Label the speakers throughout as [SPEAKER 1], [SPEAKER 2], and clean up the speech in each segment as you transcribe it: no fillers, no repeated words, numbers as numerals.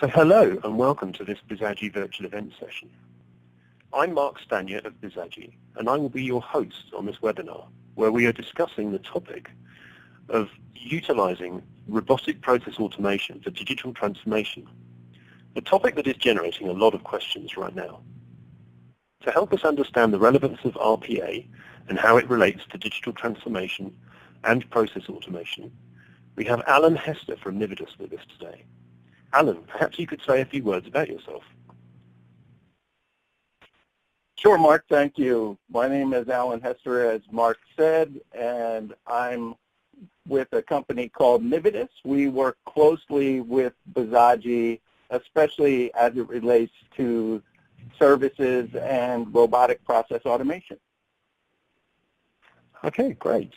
[SPEAKER 1] So hello and welcome to this Bizagi virtual event session. I'm Mark Stanier of Bizagi, and I will be your host on this webinar, where we are discussing the topic of utilizing robotic process automation for digital transformation, a topic that is generating a lot of questions right now. To help us understand the relevance of RPA and how it relates to digital transformation and process automation, we have Alan Hester from Nividus with us today. Alan, perhaps you could say a few words about yourself.
[SPEAKER 2] Sure, Mark, thank you. My name is Alan Hester, as Mark said, and I'm with a company called Nividus. We work closely with Bizagi, especially as it relates to services and robotic process automation.
[SPEAKER 1] Okay, great.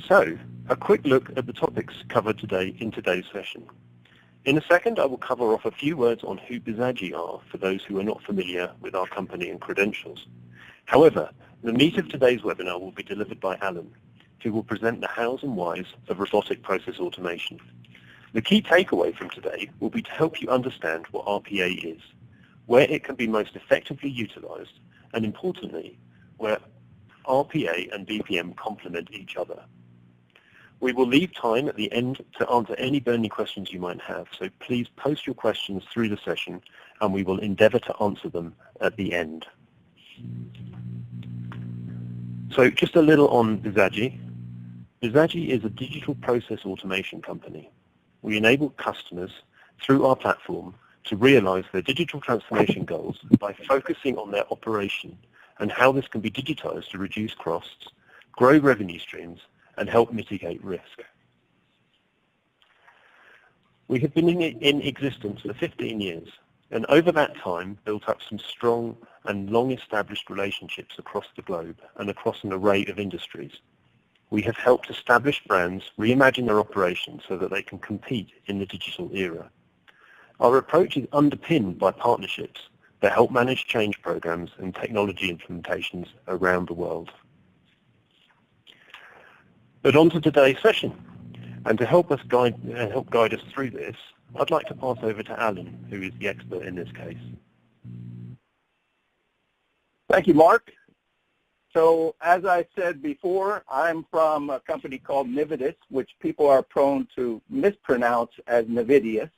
[SPEAKER 1] So, a quick look at the topics covered today in today's session. In a second, I will cover off a few words on who Bizagi are for those who are not familiar with our company and credentials. However, the meat of today's webinar will be delivered by Alan, who will present the hows and whys of robotic process automation. The key takeaway from today will be to help you understand what RPA is, where it can be most effectively utilized, and importantly, where RPA and BPM complement each other. We will leave time at the end to answer any burning questions you might have, so please post your questions through the session and we will endeavor to answer them at the end. So just a little on Bizagi. Bizagi is a digital process automation company. We enable customers through our platform to realize their digital transformation goals by focusing on their operation and how this can be digitized to reduce costs, grow revenue streams, and help mitigate risk. We have been in existence for 15 years, and over that time built up some strong and long-established relationships across the globe and across an array of industries. We have helped established brands reimagine their operations so that they can compete in the digital era. Our approach is underpinned by partnerships that help manage change programs and technology implementations around the world. But on to today's session, and to help guide us through this, I'd like to pass over to Alan, who is the expert in this case.
[SPEAKER 2] Thank you, Mark. So as I said before, I'm from a company called Nividus, which people are prone to mispronounce as Nividus.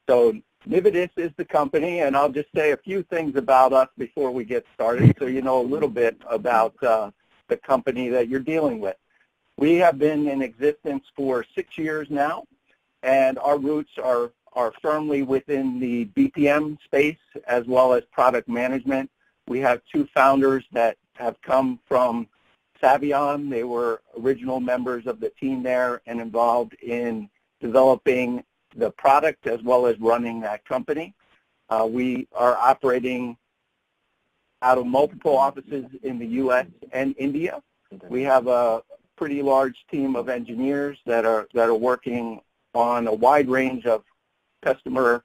[SPEAKER 2] So Nividus is the company, and I'll just say a few things about us before we get started so you know a little bit about the company that you're dealing with. We have been in existence for 6 years now, and our roots are firmly within the BPM space as well as product management. We have two founders that have come from Savion. They were original members of the team there and involved in developing the product as well as running that company. We are operating out of multiple offices in the U.S. and India. We have a pretty large team of engineers that are working on a wide range of customer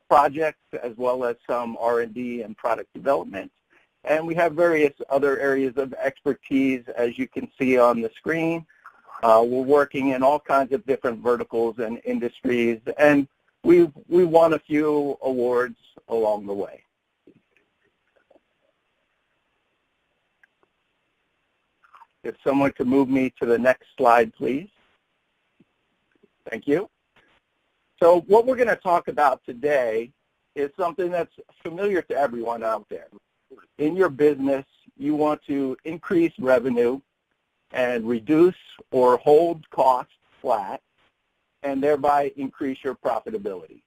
[SPEAKER 2] projects as well as some R&D and product development. And we have various other areas of expertise, as you can see on the screen. We're working in all kinds of different verticals and industries, and we won a few awards along the way. If someone could move me to the next slide, please. Thank you. So what we're going to talk about today is something that's familiar to everyone out there. In your business, you want to increase revenue and reduce or hold costs flat and thereby increase your profitability.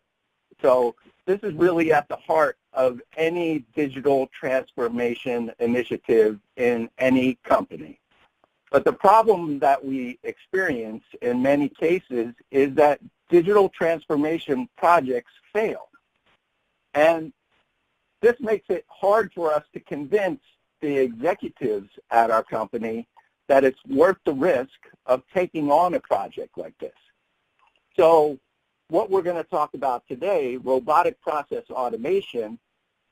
[SPEAKER 2] So this is really at the heart of any digital transformation initiative in any company. But the problem that we experience in many cases is that digital transformation projects fail. And this makes it hard for us to convince the executives at our company that it's worth the risk of taking on a project like this. So what we're going to talk about today, robotic process automation,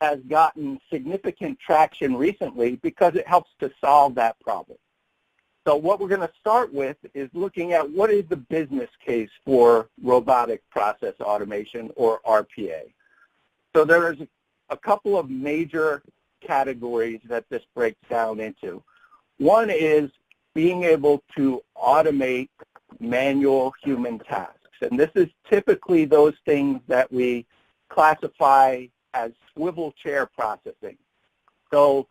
[SPEAKER 2] has gotten significant traction recently because it helps to solve that problem. So what we're going to start with is looking at what is the business case for robotic process automation, or RPA. So there's a couple of major categories that this breaks down into. One is being able to automate manual human tasks. And this is typically those things that we classify as swivel chair processing. So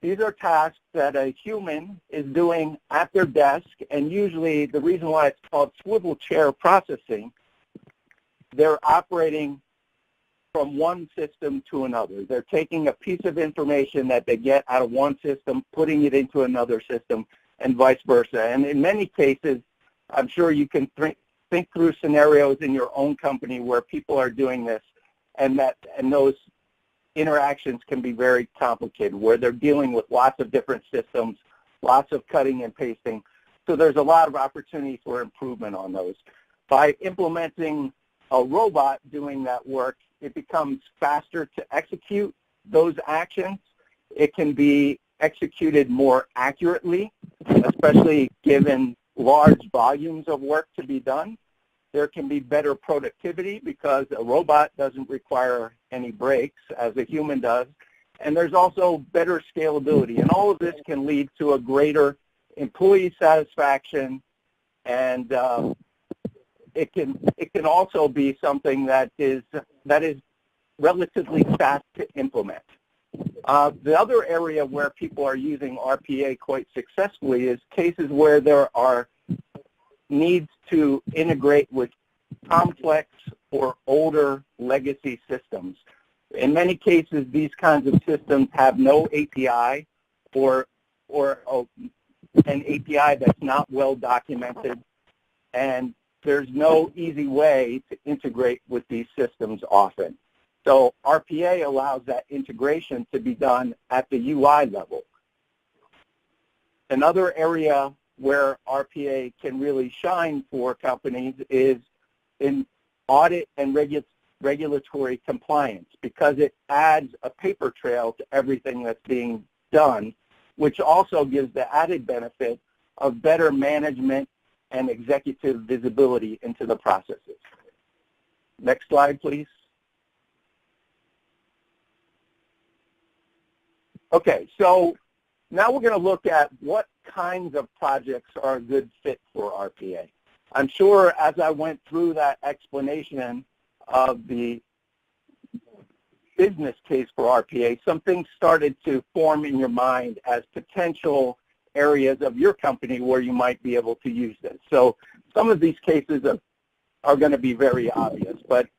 [SPEAKER 2] these are tasks that a human is doing at their desk, and usually the reason why it's called swivel chair processing, they're operating from one system to another. They're taking a piece of information that they get out of one system, putting it into another system, and vice versa. And in many cases, I'm sure you can think through scenarios in your own company where people are doing this, and those interactions can be very complicated, where they're dealing with lots of different systems, lots of cutting and pasting. So there's a lot of opportunity for improvement on those. By implementing a robot doing that work, it becomes faster to execute those actions. It can be executed more accurately, especially given large volumes of work to be done. There can be better productivity because a robot doesn't require any breaks as a human does. And there's also better scalability. And all of this can lead to a greater employee satisfaction, and it can also be something that is relatively fast to implement. The other area where people are using RPA quite successfully is cases where there are needs to integrate with complex or older legacy systems. In many cases, these kinds of systems have no API or an API that's not well documented, and there's no easy way to integrate with these systems often. So RPA allows that integration to be done at the UI level. Another area where RPA can really shine for companies is in audit and regulatory compliance, because it adds a paper trail to everything that's being done, which also gives the added benefit of better management and executive visibility into the processes. Next slide, please. Okay, so now we're going to look at what kinds of projects are a good fit for RPA. I'm sure as I went through that explanation of the business case for RPA, some things started to form in your mind as potential areas of your company where you might be able to use this. So some of these cases are going to be very obvious, but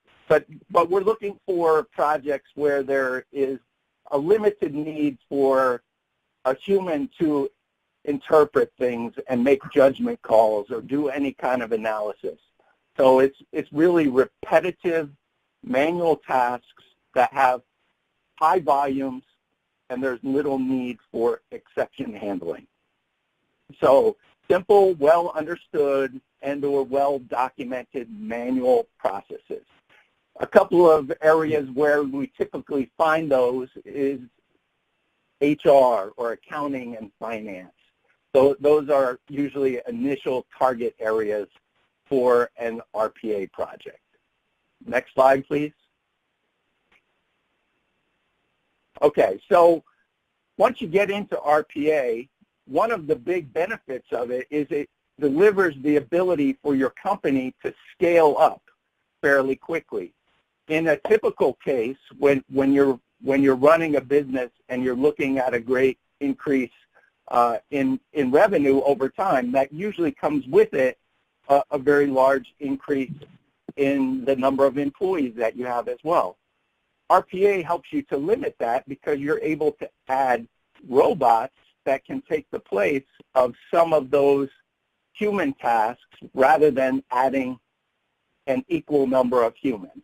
[SPEAKER 2] we're looking for projects where there is a limited need for a human to interpret things and make judgment calls or do any kind of analysis. So it's really repetitive manual tasks that have high volumes, and there's little need for exception handling. So simple, well understood, and or well documented manual processes. A couple of areas where we typically find those is HR, or accounting and finance. So those are usually initial target areas for an RPA project. Next slide, please. Okay, so once you get into RPA, one of the big benefits of it is it delivers the ability for your company to scale up fairly quickly. In a typical case, when you're running a business and you're looking at a great increase in revenue over time, that usually comes with it a very large increase in the number of employees that you have as well. RPA helps you to limit that because you're able to add robots that can take the place of some of those human tasks rather than adding an equal number of humans.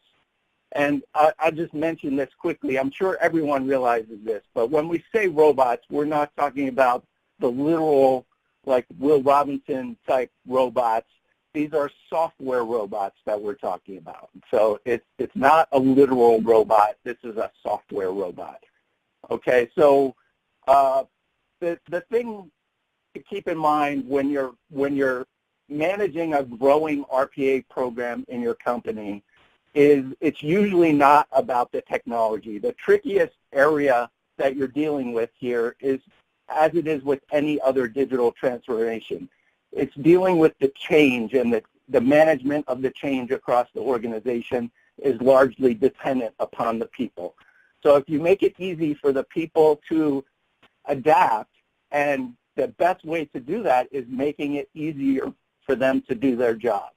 [SPEAKER 2] And I'll just mention this quickly. I'm sure everyone realizes this, but when we say robots, we're not talking about the literal, like Will Robinson type robots. These are software robots that we're talking about. So it's not a literal robot. This is a software robot. Okay, so the thing to keep in mind when you're managing a growing RPA program in your company is it's usually not about the technology. The trickiest area that you're dealing with here is, as it is with any other digital transformation, it's dealing with the change, and the management of the change across the organization is largely dependent upon the people. So if you make it easy for the people to adapt, and the best way to do that is making it easier for them to do their jobs.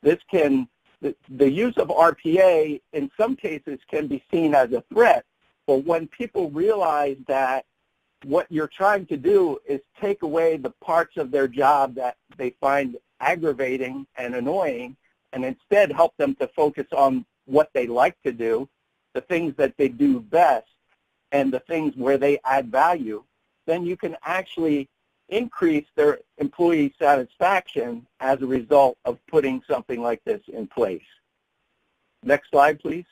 [SPEAKER 2] The use of RPA in some cases can be seen as a threat, but when people realize that what you're trying to do is take away the parts of their job that they find aggravating and annoying, and instead help them to focus on what they like to do, the things that they do best, and the things where they add value, then you can actually increase their employee satisfaction as a result of putting something like this in place. Next slide, please.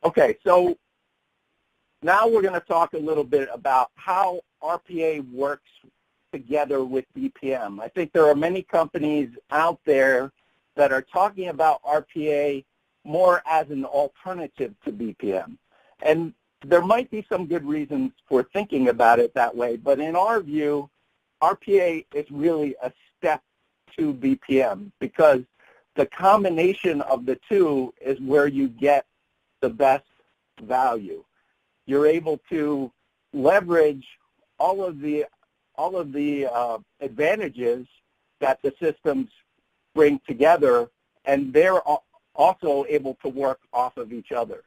[SPEAKER 2] Okay, so now we're going to talk a little bit about how RPA works together with BPM. I think there are many companies out there that are talking about RPA more as an alternative to BPM. And there might be some good reasons for thinking about it that way, but in our view, RPA is really a step to BPM because the combination of the two is where you get the best value. You're able to leverage all of the advantages that the systems bring together, and they're also able to work off of each other.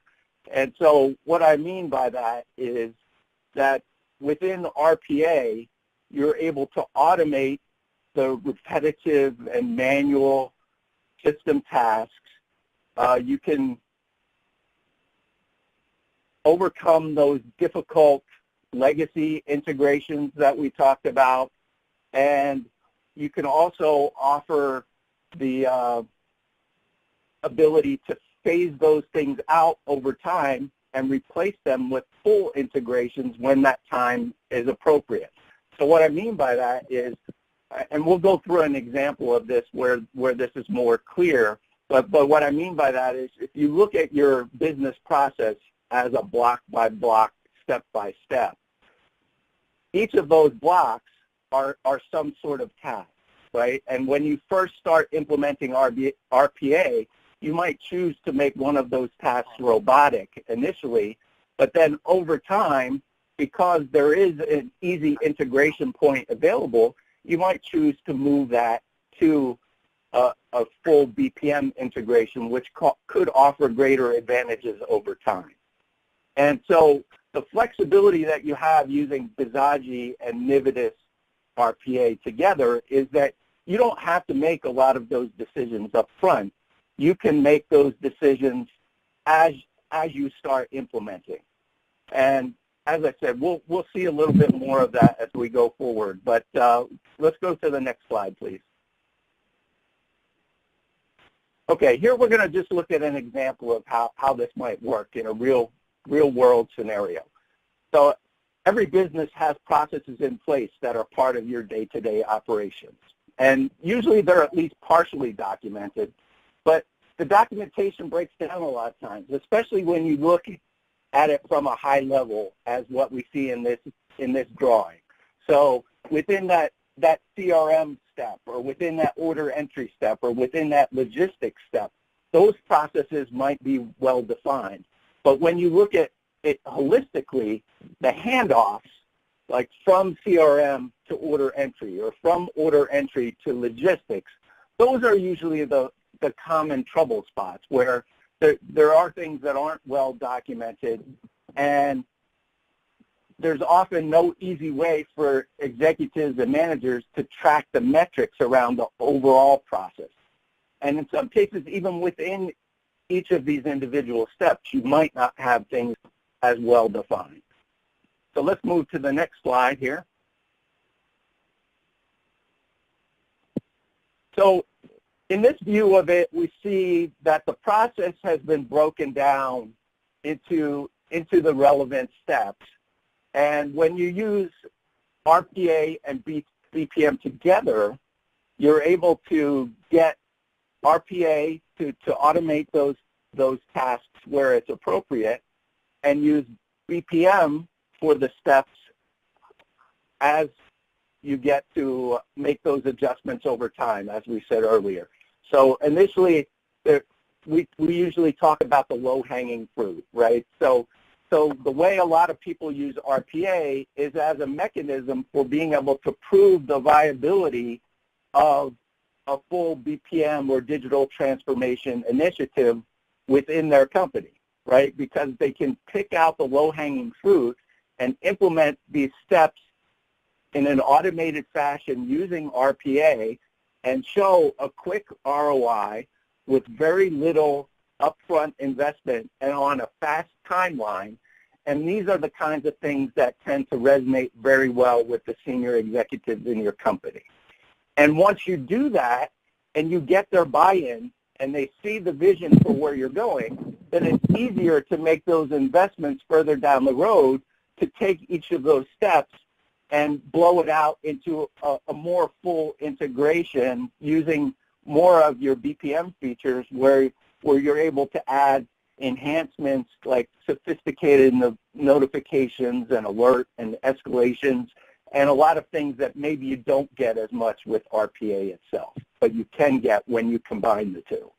[SPEAKER 2] And so what I mean by that is that within RPA, you're able to automate the repetitive and manual system tasks. You can overcome those difficult legacy integrations that we talked about, and you can also offer the ability to phase those things out over time and replace them with full integrations when that time is appropriate. So what I mean by that is, and we'll go through an example of this where this is more clear, but what I mean by that is if you look at your business process as a block-by-block, step-by-step, each of those blocks are some sort of task, right? And when you first start implementing RPA, you might choose to make one of those tasks robotic initially, but then over time, because there is an easy integration point available, you might choose to move that to a full BPM integration, which could offer greater advantages over time. And so the flexibility that you have using Bizagi and Nividus RPA together is that you don't have to make a lot of those decisions up front. You can make those decisions as you start implementing. And as I said, we'll see a little bit more of that as we go forward. But let's go to the next slide, please. Okay, here we're going to just look at an example of how this might work in a real world scenario. So every business has processes in place that are part of your day-to-day operations. And usually they're at least partially documented, but the documentation breaks down a lot of times, especially when you look at it from a high level as what we see in this drawing. So within that CRM step, or within that order entry step, or within that logistics step, those processes might be well defined. But when you look at it holistically, the handoffs, like from CRM to order entry, or from order entry to logistics, those are usually the common trouble spots where there are things that aren't well documented, and there's often no easy way for executives and managers to track the metrics around the overall process. And in some cases, even within each of these individual steps, you might not have things as well defined. So let's move to the next slide here. So in this view of it, we see that the process has been broken down into into the relevant steps. And when you use RPA and BPM together, you're able to get RPA to automate those tasks where it's appropriate, and use BPM for the steps as you get to make those adjustments over time, as we said earlier. So initially, we usually talk about the low-hanging fruit, right? So the way a lot of people use RPA is as a mechanism for being able to prove the viability of a full BPM or digital transformation initiative within their company, right? Because they can pick out the low-hanging fruit and implement these steps in an automated fashion using RPA and show a quick ROI with very little upfront investment and on a fast timeline. And these are the kinds of things that tend to resonate very well with the senior executives in your company. And once you do that and you get their buy-in and they see the vision for where you're going, then it's easier to make those investments further down the road to take each of those steps and blow it out into a more full integration using more of your BPM features where you're able to add enhancements like sophisticated notifications and alert and escalations and a lot of things that maybe you don't get as much with RPA itself, but you can get when you combine the two.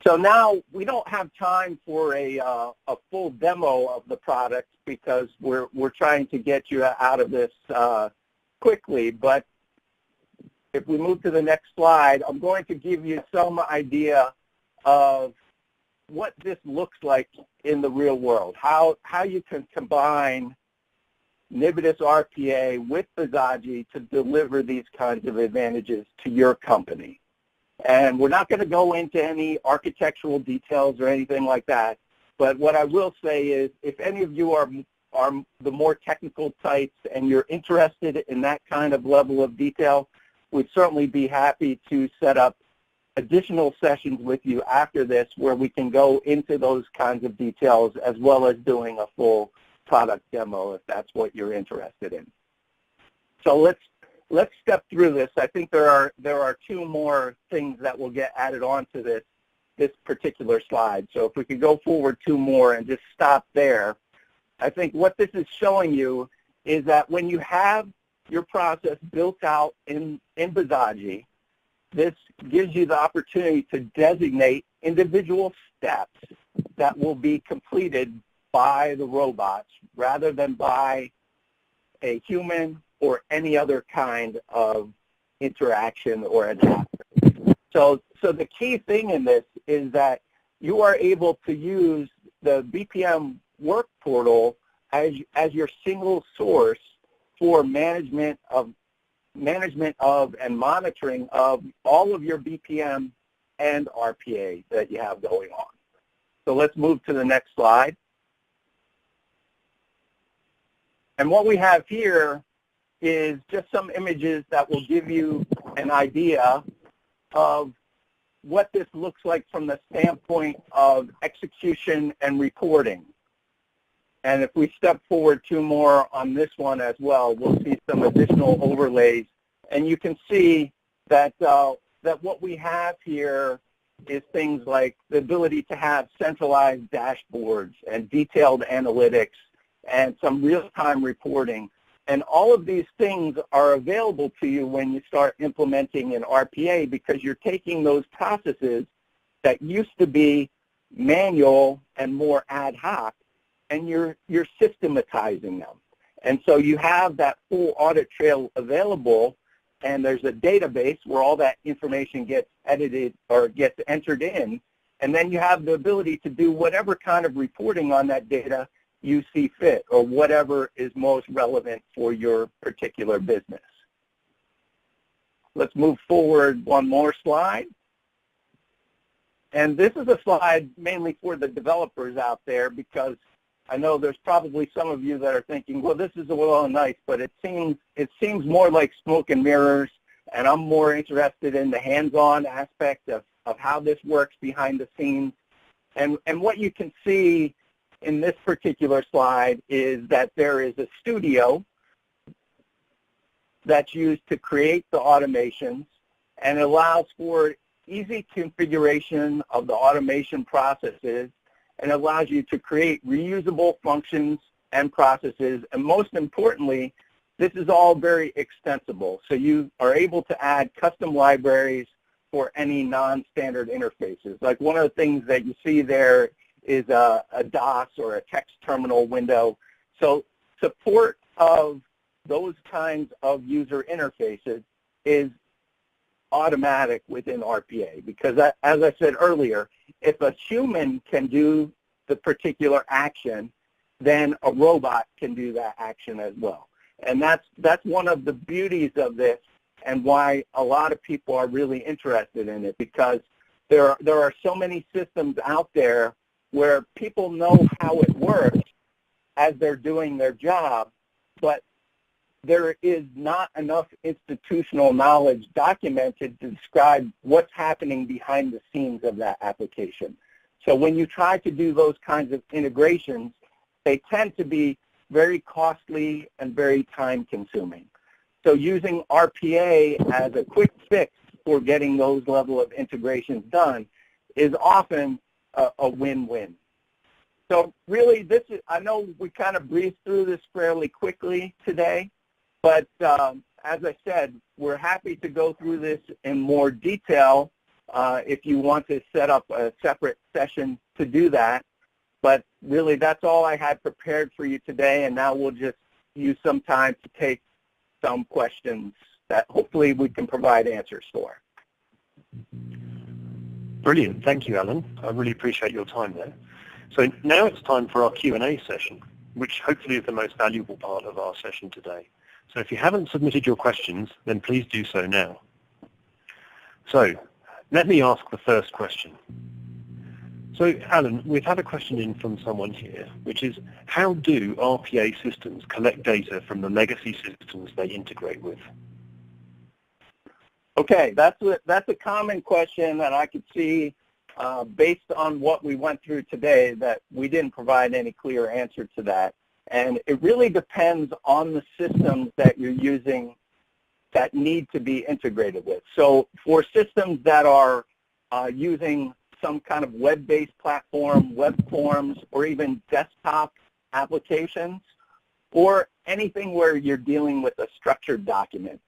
[SPEAKER 2] So now we don't have time for a full demo of the product because we're trying to get you out of this quickly, but if we move to the next slide, I'm going to give you some idea of what this looks like in the real world, how you can combine Nivitas RPA with Bizaji to deliver these kinds of advantages to your company. And we're not going to go into any architectural details or anything like that, but what I will say is if any of you are the more technical types and you're interested in that kind of level of detail, we'd certainly be happy to set up additional sessions with you after this where we can go into those kinds of details as well as doing a full product demo if that's what you're interested in. So let's step through this. I think there are two more things that will get added on to this particular slide. So if we could go forward two more and just stop there. I think what this is showing you is that when you have your process built out in Bizaji, this gives you the opportunity to designate individual steps that will be completed by the robots rather than by a human or any other kind of interaction or adapter. So the key thing in this is that you are able to use the BPM work portal as your single source for management of and monitoring of all of your BPM and RPA that you have going on. So let's move to the next slide. And what we have here is just some images that will give you an idea of what this looks like from the standpoint of execution and reporting. And if we step forward two more on this one as well, we'll see some additional overlays. And you can see that, that what we have here is things like the ability to have centralized dashboards and detailed analytics and some real-time reporting. And all of these things are available to you when you start implementing an RPA because you're taking those processes that used to be manual and more ad hoc, and you're systematizing them. And so you have that full audit trail available, and there's a database where all that information gets edited or gets entered in, and then you have the ability to do whatever kind of reporting on that data you see fit or whatever is most relevant for your particular business. Let's move forward one more slide. And this is a slide mainly for the developers out there because I know there's probably some of you that are thinking, well, this is well and nice, but it seems more like smoke and mirrors, and I'm more interested in the hands-on aspect of how this works behind the scenes. And what you can see in this particular slide is that there is a studio that's used to create the automations and allows for easy configuration of the automation processes and allows you to create reusable functions and processes. And most importantly, this is all very extensible. So you are able to add custom libraries for any non-standard interfaces. Like one of the things that you see there is a DOS or a text terminal window. So support of those kinds of user interfaces is automatic within RPA because, as I said earlier, if a human can do the particular action, then a robot can do that action as well. And that's one of the beauties of this and why a lot of people are really interested in it, because there are so many systems out there where people know how it works as they're doing their job, but there is not enough institutional knowledge documented to describe what's happening behind the scenes of that application. So when you try to do those kinds of integrations, they tend to be very costly and very time-consuming. So using RPA as a quick fix for getting those level of integrations done is often a win-win. So really, this is, I know we kind of breezed through this fairly quickly today, but as I said, we're happy to go through this in more detail if you want to set up a separate session to do that. But really, that's all I had prepared for you today, and now we'll just use some time to take some questions that hopefully we can provide answers for.
[SPEAKER 1] Brilliant. Thank you, Alan. I really appreciate your time there. So now it's time for our Q&A session, which hopefully is the most valuable part of our session today. So if you haven't submitted your questions, then please do so now. So let me ask the first question. So Alan, we've had a question in from someone here, which is, how do RPA systems collect data from the legacy systems they integrate with?
[SPEAKER 2] Okay, that's a common question, and I could see based on what we went through today that we didn't provide any clear answer to that. And it really depends on the systems that you're using that need to be integrated with. So for systems that are using some kind of web-based platform, web forms, or even desktop applications, or anything where you're dealing with a structured document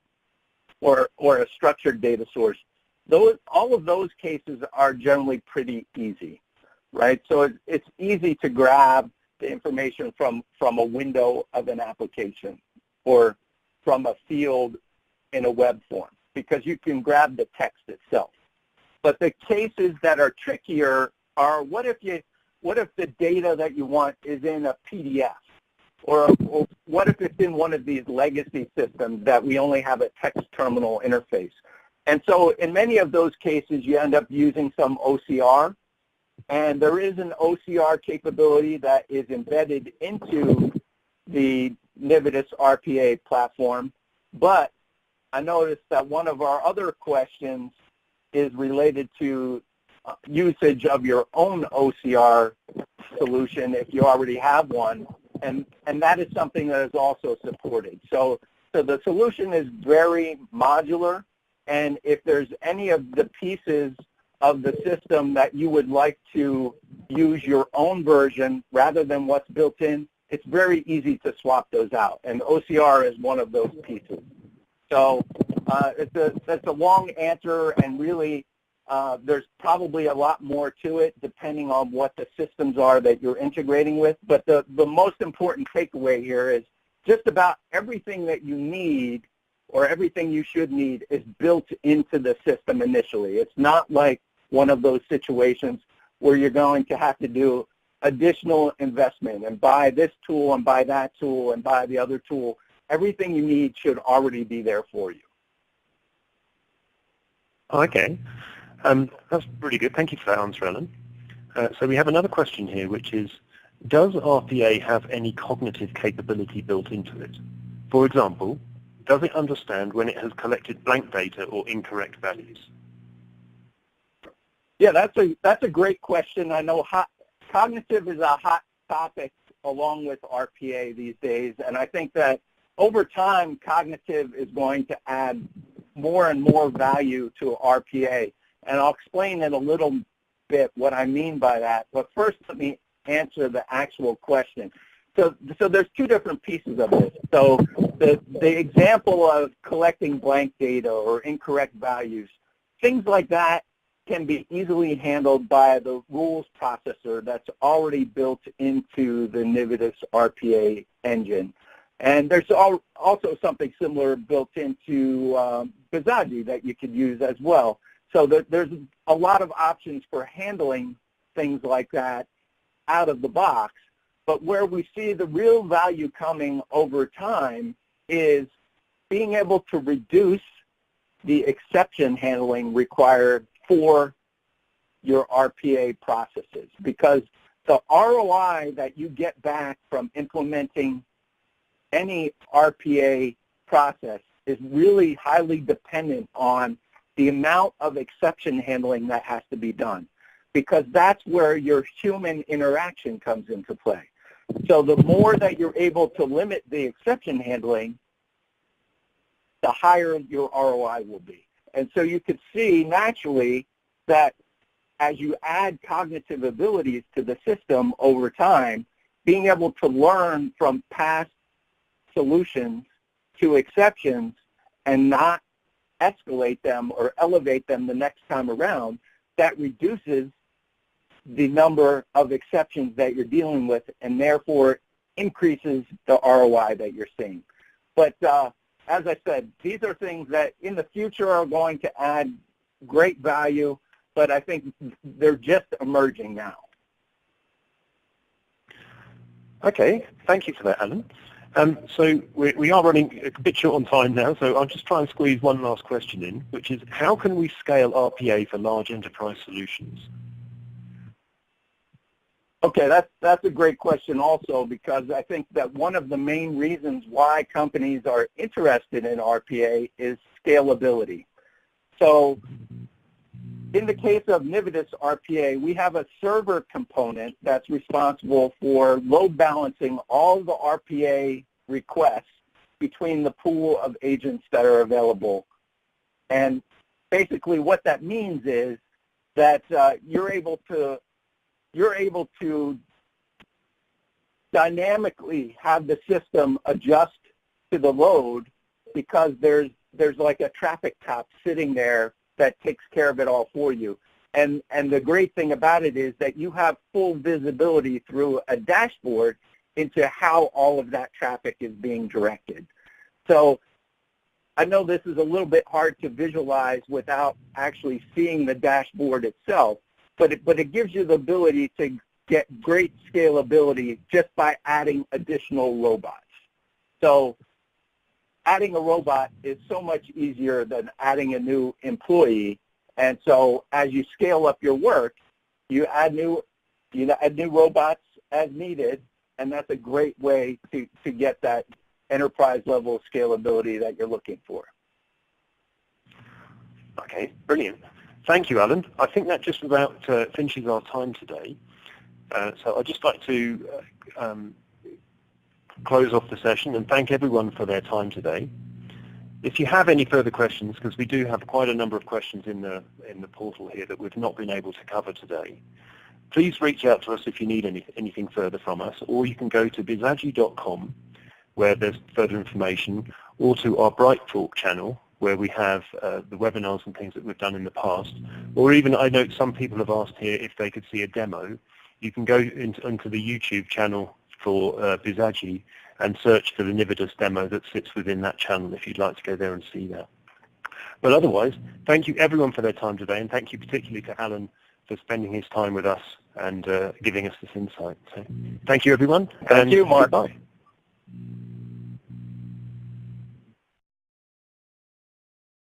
[SPEAKER 2] or a structured data source, all of those cases are generally pretty easy, right? So it's easy to grab the information from a window of an application or from a field in a web form because you can grab the text itself. But the cases that are trickier are what if the data that you want is in a PDF, or what if it's in one of these legacy systems that we only have a text terminal interface? And so in many of those cases, you end up using some OCR, and there is an OCR capability that is embedded into the Nividus RPA platform. But I noticed that one of our other questions is related to usage of your own OCR solution if you already have one, and that is something that is also supported. So the solution is very modular, and if there's any of the pieces of the system that you would like to use your own version rather than what's built in, it's very easy to swap those out, and OCR is one of those pieces. So that's a long answer, and really there's probably a lot more to it depending on what the systems are that you're integrating with. But the most important takeaway here is just about everything that you need or everything you should need is built into the system initially. It's not like one of those situations where you're going to have to do additional investment and buy this tool and buy that tool and buy the other tool. Everything you need should already be there for you.
[SPEAKER 1] Okay, that's pretty good. Thank you for that answer, Alan. So we have another question here, which is, does RPA have any cognitive capability built into it? For example, does it understand when it has collected blank data or incorrect values?
[SPEAKER 2] Yeah, that's a great question. I know cognitive is a hot topic along with RPA these days, and I think that over time, cognitive is going to add more and more value to RPA, and I'll explain in a little bit what I mean by that. But first, let me answer the actual question. So there's two different pieces of this. So the example of collecting blank data or incorrect values, things like that can be easily handled by the rules processor that's already built into the Nividus RPA engine. And there's also something similar built into Visagi that you could use as well. So there's a lot of options for handling things like that out of the box. But where we see the real value coming over time is being able to reduce the exception handling required for your RPA processes, because the ROI that you get back from implementing any RPA process is really highly dependent on the amount of exception handling that has to be done, because that's where your human interaction comes into play. So the more that you're able to limit the exception handling, the higher your ROI will be. And so you could see naturally that as you add cognitive abilities to the system over time, being able to learn from past solutions to exceptions and not escalate them or elevate them the next time around, that reduces the number of exceptions that you're dealing with and therefore increases the ROI that you're seeing. But as I said, these are things that in the future are going to add great value, but I think they're just emerging now.
[SPEAKER 1] Okay, thank you for that, Alan. So we are running a bit short on time now, so I'll just try and squeeze one last question in, which is how can we scale RPA for large enterprise solutions?
[SPEAKER 2] Okay, that's a great question also, because I think that one of the main reasons why companies are interested in RPA is scalability. So in the case of Nividus RPA, we have a server component that's responsible for load balancing all the RPA requests between the pool of agents that are available. And basically what that means is that you're able to dynamically have the system adjust to the load, because there's like a traffic cop sitting there that takes care of it all for you. And the great thing about it is that you have full visibility through a dashboard into how all of that traffic is being directed. So I know this is a little bit hard to visualize without actually seeing the dashboard itself, but it gives you the ability to get great scalability just by adding additional robots. So adding a robot is so much easier than adding a new employee. And so as you scale up your work, you add new robots as needed, and that's a great way to get that enterprise level scalability that you're looking for.
[SPEAKER 1] Okay, brilliant. Thank you, Alan. I think that just about finishes our time today. So I'd just like to close off the session and thank everyone for their time today. If you have any further questions, because we do have quite a number of questions in the portal here that we've not been able to cover today, please reach out to us if you need anything further from us, or you can go to visagi.com where there's further information, or to our Bright Talk channel where we have the webinars and things that we've done in the past, or even I know some people have asked here if they could see a demo. You can go into the YouTube channel for Visagi and search for the Nividus demo that sits within that channel if you'd like to go there and see that. But otherwise, thank you everyone for their time today, and thank you particularly to Alan for spending his time with us and giving us this insight. So, thank you everyone.
[SPEAKER 2] Thank you, Mark.
[SPEAKER 1] Goodbye.